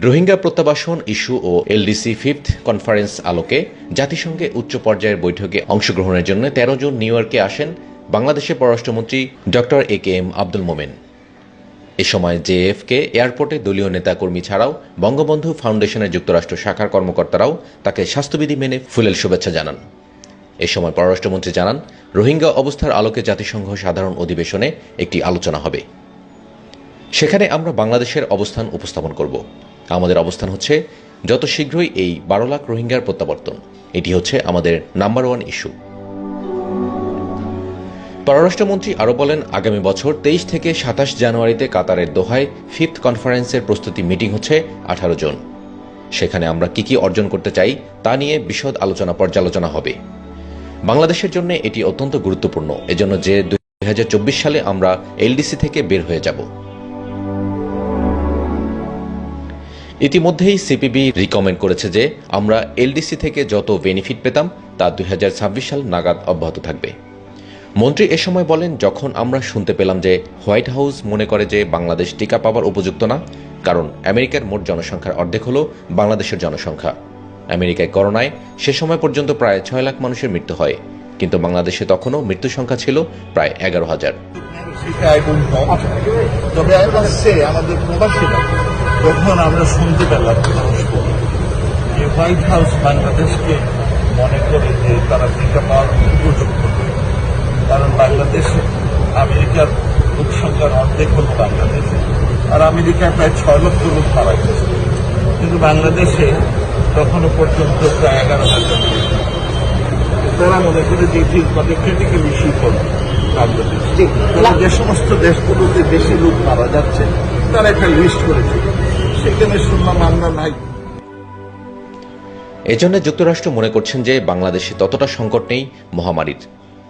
Rohingya প্রত্যাবাসন issue ও LDC fifth conference আলোকে জাতিসংঘে উচ্চ পর্যায়ের বৈঠকে অংশগ্রহণের জন্য ১৩ জুন নিউ ইয়র্কে আসেন বাংলাদেশের পররাষ্ট্রমন্ত্রী ডক্টর একেএম আব্দুল মোমেন। এ সময় জেএফকে এয়ারপোর্টে দলীয় নেতাকর্মী ছাড়াও বঙ্গবন্ধু ফাউন্ডেশনের যুক্তরাষ্ট্র শাখার কর্মকর্তারাও তাকে স্বাস্থ্যবিধি মেনে ফুলেল শুভেচ্ছা জানান। এ সময় পররাষ্ট্রমন্ত্রী জানান, রোহিঙ্গা অবস্থার আলোকে জাতিসংঘ সাধারণ অধিবেশনে একটি আলোচনা হবে। সেখানে আমরা বাংলাদেশের অবস্থান উপস্থাপন করব। আমাদের অবস্থান হচ্ছে যত শীঘ্রই এই ১২ লাখ রোহিঙ্গার প্রত্যাবর্তন। এটি হচ্ছে আমাদের নাম্বার 1 ইস্যু। পররাষ্ট্রমন্ত্রী আরও বলেন, আগামী বছর ২৩ থেকে ২৭ জানুয়ারিতে কাতারের দোহায় ফিফথ কনফারেন্সের প্রস্তুতি মিটিং হচ্ছে ১৮ জন। সেখানে আমরা কি অর্জন করতে চাই তা নিয়ে বিশদ আলোচনা পর্যালোচনা হবে। বাংলাদেশের জন্য এটি অত্যন্ত গুরুত্বপূর্ণ, এজন্য যে ২০২৪ সালে আমরা এলডিসি থেকে বের হয়ে যাব। ইতিমধ্যেই সিপিবি রিকমেন্ড করেছে যে আমরা এলডিসি থেকে যত বেনিফিট পেতাম তা ২০২৬ সাল নাগাদ অব্যাহত থাকবে। মন্ত্রী এ সময় বলেন, যখন আমরা শুনতে পেলাম যে হোয়াইট হাউস মনে করে যে বাংলাদেশ টিকা পাওয়ার উপযুক্ত না, কারণ আমেরিকার মোট জনসংখ্যার অর্ধেক হল বাংলাদেশের জনসংখ্যা। আমেরিকায় করোনায় সে সময় পর্যন্ত প্রায় ৬ লাখ মানুষের মৃত্যু হয়, কিন্তু বাংলাদেশে তখনও মৃত্যু সংখ্যা ছিল প্রায় ১১,০০০। তবে আমাদের প্রবাসীরা যখন আমরা শুনতে পেলাম যে হোয়াইট হাউস বাংলাদেশকে মনে করে যে তারা টিকা পাওয়ার উপযুক্ত, কারণ বাংলাদেশে আমেরিকার লোক সংখ্যার অর্ধেক হল বাংলাদেশে, আর আমেরিকায় প্রায় ৬ লক্ষ লোক মারা গেছে, কিন্তু বাংলাদেশে তখনও পর্যন্ত প্রায় ১১,০০০। তারা মনে করে যে ঠিক মানে ক্রিটিক্যাল ইস্যু করবে বাংলাদেশ। যে সমস্ত দেশগুলোতে বেশি লোক মারা যাচ্ছে তারা একটা লিস্ট করেছে, সেখানে শুনলাম আমরা নাই। এজন্য যুক্তরাষ্ট্র মনে করছেন যে বাংলাদেশে ততটা সংকট নেই মহামারীর।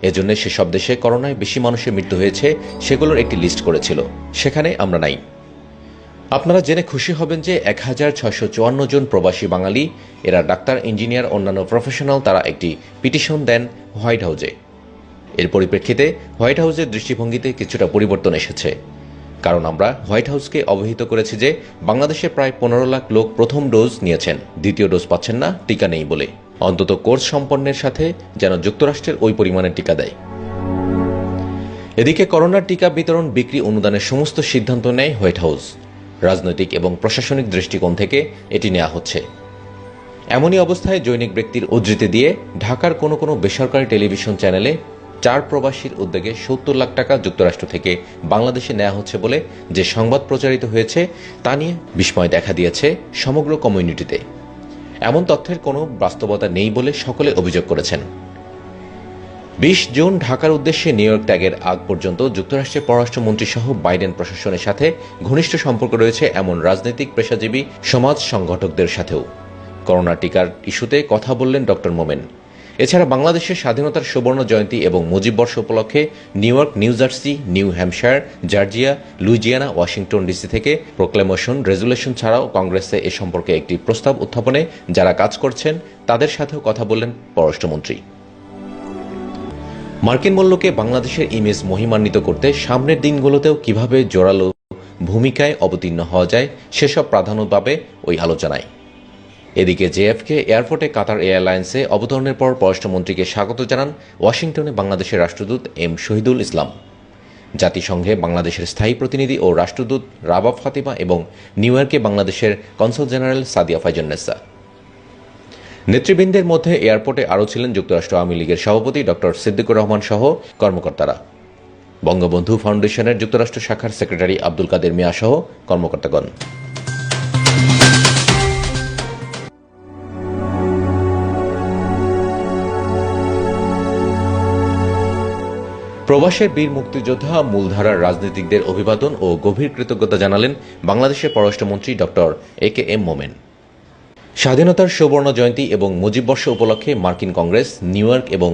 এজন্য সেসব দেশে করোনায় বেশি মানুষের মৃত্যু হয়েছে সেগুলোর একটি লিস্ট করেছিল, সেখানে আমরা নাই। আপনারা জেনে খুশি হবেন যে ১,৬৫৪ জন প্রবাসী বাঙালি, এরা ডাক্তার, ইঞ্জিনিয়ার, অন্যান্য প্রফেশনাল, তারা একটি পিটিশন দেন হোয়াইট হাউসে। এর পরিপ্রেক্ষিতে হোয়াইট হাউসের দৃষ্টিভঙ্গিতে কিছুটা পরিবর্তন এসেছে, কারণ আমরা হোয়াইট হাউসকে অবহিত করেছি যে বাংলাদেশে প্রায় ১৫ লাখ লোক প্রথম ডোজ নিয়েছেন, দ্বিতীয় ডোজ পাচ্ছেন না টিকা নেই বলে। অন্তত কোর্স সম্পন্নের সাথে যেন যুক্তরাষ্ট্রের ওই পরিমাণের টিকা দেয়। এদিকে করোনার টিকা বিতরণ, বিক্রি, অনুদানের সমস্ত সিদ্ধান্ত নেয় হোয়াইট হাউস। রাজনৈতিক এবং প্রশাসনিক দৃষ্টিকোণ থেকে এটি নেওয়া হচ্ছে। এমনই অবস্থায় জৈনিক ব্যক্তির উদ্ধৃতি দিয়ে ঢাকার কোনো বেসরকারি টেলিভিশন চ্যানেলে 4 প্রবাসীর উদ্যোগে ৭০ লাখ টাকা যুক্তরাষ্ট্র থেকে বাংলাদেশে নেওয়া হচ্ছে বলে যে সংবাদ প্রচারিত হয়েছে তা নিয়ে বিস্ময় দেখা দিয়েছে সমগ্র কমিউনিটিতে। এমন তথ্যের কোনো বাস্তবতা নেই বলে সকলে অভিযোগ করেছেন। ২০ জুন ঢাকার উদ্দেশ্যে নিউ ইয়র্ক ত্যাগের আগ পর্যন্ত যুক্তরাষ্ট্রের পররাষ্ট্রমন্ত্রী সহ বাইডেন প্রশাসনের সাথে ঘনিষ্ঠ সম্পর্ক রয়েছে এমন রাজনৈতিক, পেশাজীবী, সমাজ সংগঠকদের সাথেও। করোনা টিকার ইস্যুতে কথা বললেন ডক্টর মোমেন। এছাড়া বাংলাদেশের স্বাধীনতার সুবর্ণ জয়ন্তী এবং মুজিববর্ষ উপলক্ষে new York, new jersey, new Hampshire, Georgia, Louisiana, Washington DC থেকে প্রোক্লেমেশন, রেজুলেশন ছাড়াও কংগ্রেসে এ সম্পর্কে একটি প্রস্তাব উত্থাপনে যারা কাজ করছেন তাদের সাথেও কথা বললেন পররাষ্ট্রমন্ত্রী। মার্কিন মূল্যকে বাংলাদেশের ইমেজ মহিমান্বিত করতে সামনের দিনগুলোতেও কিভাবে জোরালো ভূমিকায় অবতীর্ণ হওয়া যায় সেসব প্রাধান্য পাবে ওই আলোচনায়। এদিকে জেএফকে এয়ারপোর্টে কাতার এয়ারলাইন্সে অবতরণের পর পররাষ্ট্রমন্ত্রীকে স্বাগত জানান ওয়াশিংটনে বাংলাদেশের রাষ্ট্রদূত এম শহীদুল ইসলাম, জাতিসংঘে বাংলাদেশের স্থায়ী প্রতিনিধি ও রাষ্ট্রদূত রাবাব ফাতিমা এবং নিউ ইয়র্কে বাংলাদেশের কনসাল জেনারেল সাদিয়া ফাইজুন্নেসা। নেতৃবৃন্দের মধ্যে এয়ারপোর্টে আরও ছিলেন যুক্তরাষ্ট্র আওয়ামী লীগের সভাপতি ডক্টর সিদ্দিকুর রহমান সহ কর্মকর্তারা, বঙ্গবন্ধু ফাউন্ডেশনের যুক্তরাষ্ট্র শাখার সেক্রেটারি আব্দুল কাদের মিয়া সহ কর্মকর্তাগণ। প্রবাসের বীর মুক্তিযোদ্ধা, মূলধারার রাজনীতিকদের অভিবাদন ও গভীর কৃতজ্ঞতা জানালেন বাংলাদেশের পররাষ্ট্রমন্ত্রী ডক্টর একেএম মোমেন। স্বাধীনতার সুবর্ণ জয়ন্তী এবং মুজিববর্ষ উপলক্ষে মার্কিন কংগ্রেস, নিউ ইয়র্ক এবং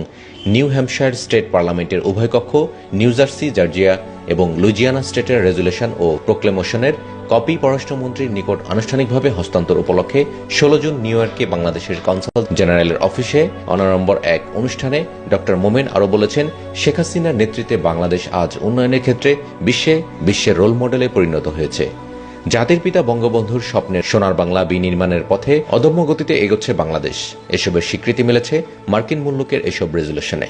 নিউ হ্যাম্পশায়ার স্টেট পার্লামেন্টের উভয় কক্ষ, নিউ জার্সি, জর্জিয়া এবং লুইজিয়ানা স্টেটের রেজুলেশন ও প্রোক্লেমেশনের কপি পররাষ্ট্রমন্ত্রীর নিকট আনুষ্ঠানিকভাবে হস্তান্তর উপলক্ষে ১৬ জুন নিউ ইয়র্কে বাংলাদেশের কনসাল জেনারেলের অফিসে নম্বর ১ অনুষ্ঠানে ডক্টর মোমেন আরও বলেছেন, শেখ হাসিনার নেতৃত্বে বাংলাদেশ আজ উন্নয়নের ক্ষেত্রে বিশ্বের রোল মডেলে পরিণত হয়েছে। জাতির পিতা বঙ্গবন্ধুর স্বপ্নের সোনার বাংলা বিনির্মাণের পথে অদম্য গতিতে এগোচ্ছে বাংলাদেশ। এসবের স্বীকৃতি মিলেছে মার্কিন মুলুকের এসব রেজুলেশনে।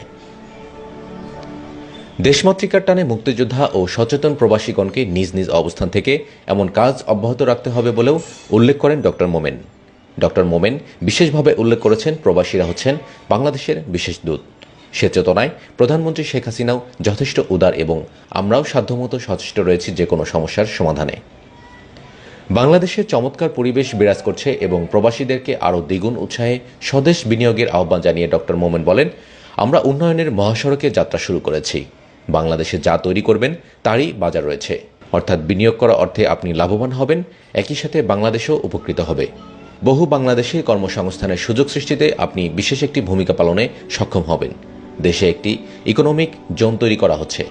দেশমাতৃকার টানে মুক্তিযোদ্ধা ও সচেতন প্রবাসীগণকে নিজ নিজ অবস্থান থেকে এমন কাজ অব্যাহত রাখতে হবে বলেও উল্লেখ করেন ডক্টর মোমেন। ডক্টর মোমেন বিশেষভাবে উল্লেখ করেছেন, প্রবাসীরা হচ্ছেন বাংলাদেশের বিশেষ দূত। সে চেতনায় প্রধানমন্ত্রী শেখ হাসিনাও যথেষ্ট উদার এবং আমরাও সাধ্যমতো সচেষ্ট রয়েছি যে কোনো সমস্যার সমাধানে। বাংলাদেশে চমৎকার পরিবেশ বিরাজ করছে এবং প্রবাসীদেরকে আরও দ্বিগুণ উৎসাহে স্বদেশ বিনিয়োগের আহ্বান জানিয়ে ডক্টর মোমেন বলেন, আমরা উন্নয়নের মহাসড়কে যাত্রা শুরু করেছি। বাংলাদেশে যা তৈরি করবেন তারই বাজার রয়েছে, অর্থাৎ বিনিয়োগ করা অর্থে আপনি লাভবান হবেন, একই সাথে বাংলাদেশও উপকৃত হবে। বহু বাংলাদেশে কর্মসংস্থানের সুযোগ সৃষ্টিতে আপনি বিশেষ একটি ভূমিকা পালনে সক্ষম হবেন। দেশে একটি ইকোনমিক জোন তৈরি করা হচ্ছে,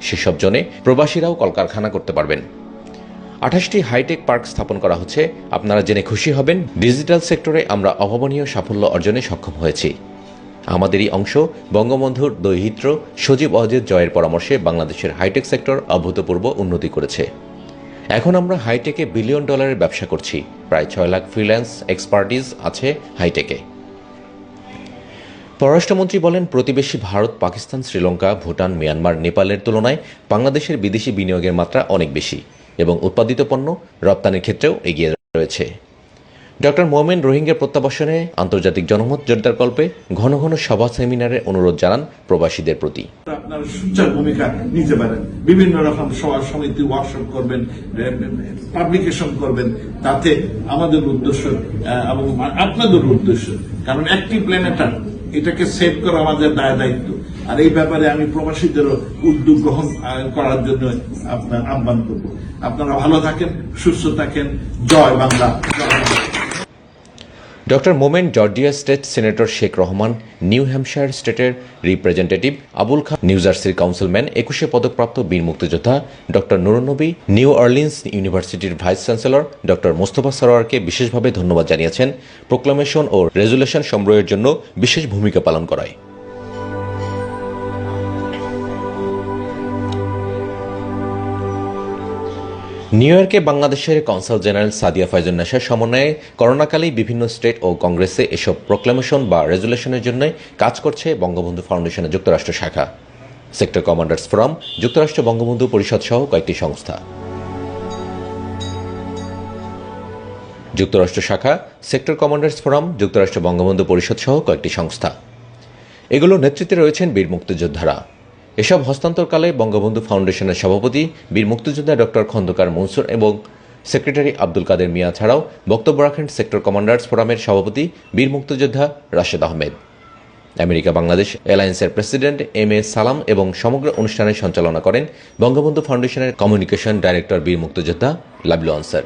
সেসব জোনে প্রবাসীরাও কলকারখানা করতে পারবেন। 28টি হাইটেক পার্ক স্থাপন করা হচ্ছে। আপনারা জেনে খুশি হবেন, ডিজিটাল সেক্টরে আমরা অভাবনীয় সাফল্য অর্জনে সক্ষম হয়েছি। আমাদেরই অংশ বঙ্গবন্ধুর দৌহিত্র সজীব ওয়াজেদ জয়ের পরামর্শে বাংলাদেশের হাইটেক সেক্টর অভূতপূর্ব উন্নতি করেছে। এখন আমরা হাইটেকে $1 বিলিয়ন ব্যবসা করছি। প্রায় 6 লাখ ফ্রিল্যান্স এক্সপার্টিজ আছে হাইটেকে। পররাষ্ট্রমন্ত্রী বলেন, প্রতিবেশী ভারত, পাকিস্তান, শ্রীলঙ্কা, ভুটান, মিয়ানমার, নেপালের তুলনায় বাংলাদেশের বিদেশি বিনিয়োগের মাত্রা অনেক বেশি এবং উৎপাদিত পণ্য রপ্তানির ক্ষেত্রেও এগিয়ে রয়েছে। ডক্টর মোমেন রোহিঙ্গা প্রত্যাবাসনে আন্তর্জাতিক জনমত জোরদারকল্পে ঘন ঘন সভা সেমিনারে অনুরোধ জানান প্রবাসীদের প্রতি। আপনারা সোচ্চার ভূমিকা নিতে পারেন, বিভিন্ন রকম সভা সমিতি ওয়ার্কশপ করবেন, পাবলিকেশন করবেন, তাতে আমাদের উদ্দেশ্য এবং আপনাদের উদ্দেশ্য, কারণ একটি প্ল্যানেটার এটাকে সেভ করা আমাদের দায়িত্ব। আর এই ব্যাপারে আমি প্রবাসীদেরও উদ্যোগ গ্রহণ করার জন্য আপনার আহ্বান করব। আপনারা ভালো থাকেন, সুস্থ থাকেন। জয় বাংলা, জয় Bangla. Doctor Momen Georgia state senator Sheikh Rahman, New Hampshire স্টেটের রিপ্রেজেন্টেটিভ আবুল খান, নিউ জার্সির কাউন্সিলম্যান, 21শে পদকপ্রাপ্ত বীর মুক্তিযোদ্ধা ডক্টর নুরুন্নবী, নিউ অর্লিন্স ইউনিভার্সিটির ভাইস চ্যান্সেলর ডক্টর মোস্তফা সরোয়ারকে বিশেষভাবে ধন্যবাদ জানিয়েছেন প্রোক্লামেশন ও রেজুলেশন সংগ্রহের জন্য বিশেষ ভূমিকা পালন করায়। নিউ ইয়র্কে বাংলাদেশের কনসাল জেনারেল সাদিয়া ফাইজুন্নেসার সমন্বয়ে করোনাকালেই বিভিন্ন স্টেট ও কংগ্রেসে এসব প্রোক্লামেশন বা রেজুলেশনের জন্য কাজ করছে বঙ্গবন্ধু ফাউন্ডেশনের যুক্তরাষ্ট্র শাখা, সেক্টর কমান্ডার্স ফোরাম, যুক্তরাষ্ট্র বঙ্গবন্ধু পরিষদ সহ কয়েকটি সংস্থা। যুক্তরাষ্ট্র শাখা, সেক্টর কমান্ডার্স ফোরাম, যুক্তরাষ্ট্র বঙ্গবন্ধু পরিষদ সহ কয়েকটি সংস্থা। এগুলোর নেতৃত্বে রয়েছেন বীর মুক্তিযোদ্ধারা। এসব হস্তান্তরকালে বঙ্গবন্ধু ফাউন্ডেশনের সভাপতি বীর মুক্তিযোদ্ধা ডক্টর খন্দকার মনসুর এবং সেক্রেটারি আব্দুল কাদের মিয়া ছাড়াও বক্তব্য রাখেন সেক্টর কমান্ডার্স ফোরামের সভাপতি বীর মুক্তিযোদ্ধা রাশেদ আহমেদ। আমেরিকা বাংলাদেশ অ্যালায়েন্সের প্রেসিডেন্ট এম.এ. সালাম এবং সমগ্র অনুষ্ঠানের সঞ্চালনা করেন বঙ্গবন্ধু ফাউন্ডেশনের কমিউনিকেশন ডাইরেক্টর বীর মুক্তিযোদ্ধা লাবিলু আনসার।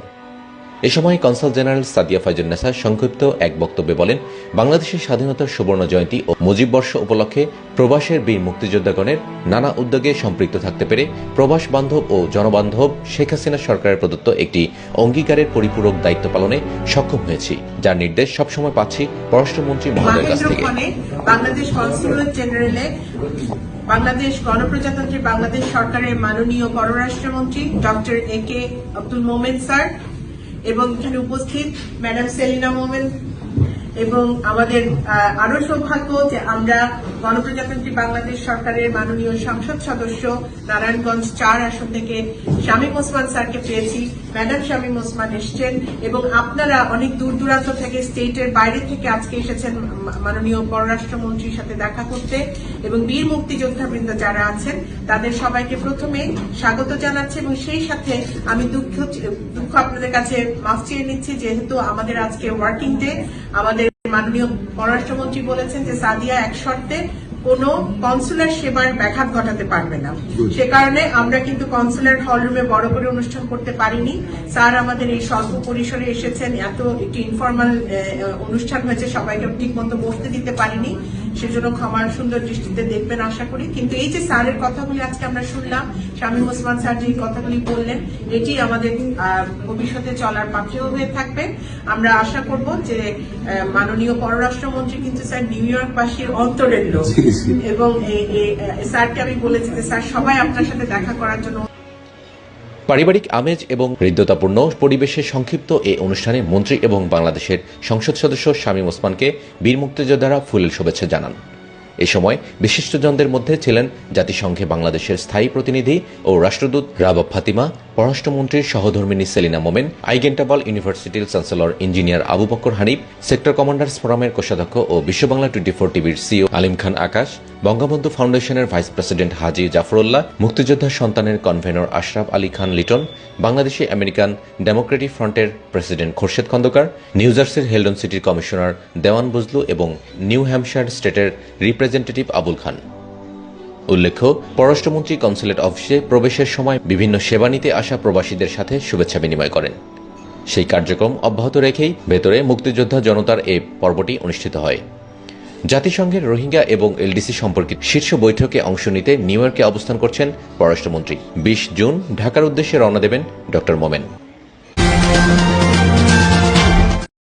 এ সময় কনসাল জেনারেল সাদিয়া ফাইজুন্নেসা সংক্ষিপ্ত এক বক্তব্যে বলেন, বাংলাদেশের স্বাধীনতার সুবর্ণ জয়ন্তী ও মুজিব বর্ষ উপলক্ষে প্রবাসের বীর মুক্তিযোদ্ধাগণের নানা উদ্যোগে সম্পৃক্ত থাকতে পেরে প্রবাস বান্ধব ও জনবান্ধব শেখ হাসিনা সরকারের প্রদত্ত একটি অঙ্গীকারের পরিপূরক দায়িত্ব পালনে সক্ষম হয়েছি, যার নির্দেশ সবসময় পাচ্ছি পররাষ্ট্রমন্ত্রী মহোদয়ের কাছ থেকে। বাংলাদেশ কনসুলেট জেনারেলে বাংলাদেশ গণপ্রজাতন্ত্রী বাংলাদেশ সরকারের মাননীয় পররাষ্ট্রমন্ত্রী doctor A K. Abdul Momen sir এবং এখানে উপস্থিত ম্যাডাম সেলিনা মোমেন এবং আমাদের আরো সৌভাগ্য যে আমরা গণপ্রজাতন্ত্রী বাংলাদেশ সরকারের মাননীয় সংসদ সদস্য নারায়ণগঞ্জ 4 আসন থেকে শামীম ওসমান স্যারকে পেয়েছি। ম্যাডাম শামীম ওসমান এসছেন এবং আপনারা অনেক দূর দূরান্ত থেকে, স্টেটের বাইরে থেকে আজকে এসেছেন মাননীয় পররাষ্ট্রমন্ত্রীর সাথে দেখা করতে এবং বীর মুক্তিযোদ্ধাবৃন্দ যারা আছেন তাদের সবাইকে প্রথমে স্বাগত জানাচ্ছি এবং সেই সাথে আমি দুঃখ আপনাদের কাছে মাফ চেয়ে নিচ্ছি, যেহেতু আমাদের আজকে ওয়ার্কিং ডে। আমাদের মাননীয় পররাষ্ট্রমন্ত্রী বলেছেন যে সাদিয়া এক শর্তে কোনো কনসুলার সেবার ব্যাঘাত ঘটাতে পারবে না, সে কারণে আমরা কিন্তু কনসুলার হলরুমে বড় করে অনুষ্ঠান করতে পারিনি। স্যার আমাদের এই স্বল্প পরিসরে এসেছেন, এত একটি ইনফর্মাল অনুষ্ঠান হয়েছে, সবাইকে ঠিক মতো বসতে দিতে পারিনি, সেজন্য ক্ষমার সুন্দর দৃষ্টিতে দেখবেন আশা করি। কিন্তু এই যে স্যারের কথাগুলি আজকে আমরা শুনলাম, শামীম ওসমান স্যার যে কথাগুলি বললেন, এটি আমাদের ভবিষ্যতে চলার পাথেয় হয়ে থাকবে। আমরা আশা করব যে মাননীয় পররাষ্ট্রমন্ত্রী কিন্তু স্যার নিউ ইয়র্কবাসীর অন্তরের লোক এবং স্যারকে আমি বলেছি যে স্যার সবাই আপনার সাথে দেখা করার জন্য। পারিবারিক আমেজ এবং হৃদ্যতাপূর্ণ পরিবেশে সংক্ষিপ্ত এই অনুষ্ঠানে মন্ত্রী এবং বাংলাদেশের সংসদ সদস্য শামীম ওসমানকে বীর মুক্তিযোদ্ধারা ফুলেল শুভেচ্ছা জানান। এ সময় বিশিষ্টজনদের মধ্যে ছিলেন জাতিসংঘে বাংলাদেশের স্থায়ী প্রতিনিধি ও রাষ্ট্রদূত রাবাব ফাতিমা, পররাষ্ট্রমন্ত্রীর সহধর্মিণী সেলিনা মোমেন, আইগেন্টাবল ইউনিভার্সিটির chancellor engineer Abu Bakkar Hanif, sector commanders ফোরামের কোষাধ্যক্ষ ও বিশ্ববাংলা 24 টিভির সিও আলিম খান আকাশ, বঙ্গবন্ধু ফাউন্ডেশনের ভাইস প্রেসিডেন্ট হাজী জাফরুল্লাহ, মুক্তিযোদ্ধা সন্তানের convenor Ashraf Ali Khan Liton, Bangladeshi American Democratic ফ্রন্টের প্রেসিডেন্ট খোরশেদ খন্দকার, নিউ জার্সির হেলডন সিটির কমিশনার দেওয়ান বুজলু এবং নিউ হ্যাম্পশায়ার স্টেটের রিপ্রেজেন্টেটিভ আবুল খান। উল্লেখ্য, পররাষ্ট্রমন্ত্রী কনসুলেট অফিসে প্রবেশের সময় বিভিন্ন সেবা নিতে আসা প্রবাসীদের সাথে শুভেচ্ছা বিনিময় করেন। সেই কার্যক্রম অব্যাহত রেখেই ভেতরে মুক্তিযোদ্ধা জনতার এই পর্বটি অনুষ্ঠিত হয়। জাতিসংঘের রোহিঙ্গা এবং এলডিসি সম্পর্কিত শীর্ষ বৈঠকে অংশ নিতে নিউ ইয়র্কে অবস্থান করছেন পররাষ্ট্রমন্ত্রী। 20 জুন ঢাকার উদ্দেশ্যে রওনা দেবেন ড মোমেন।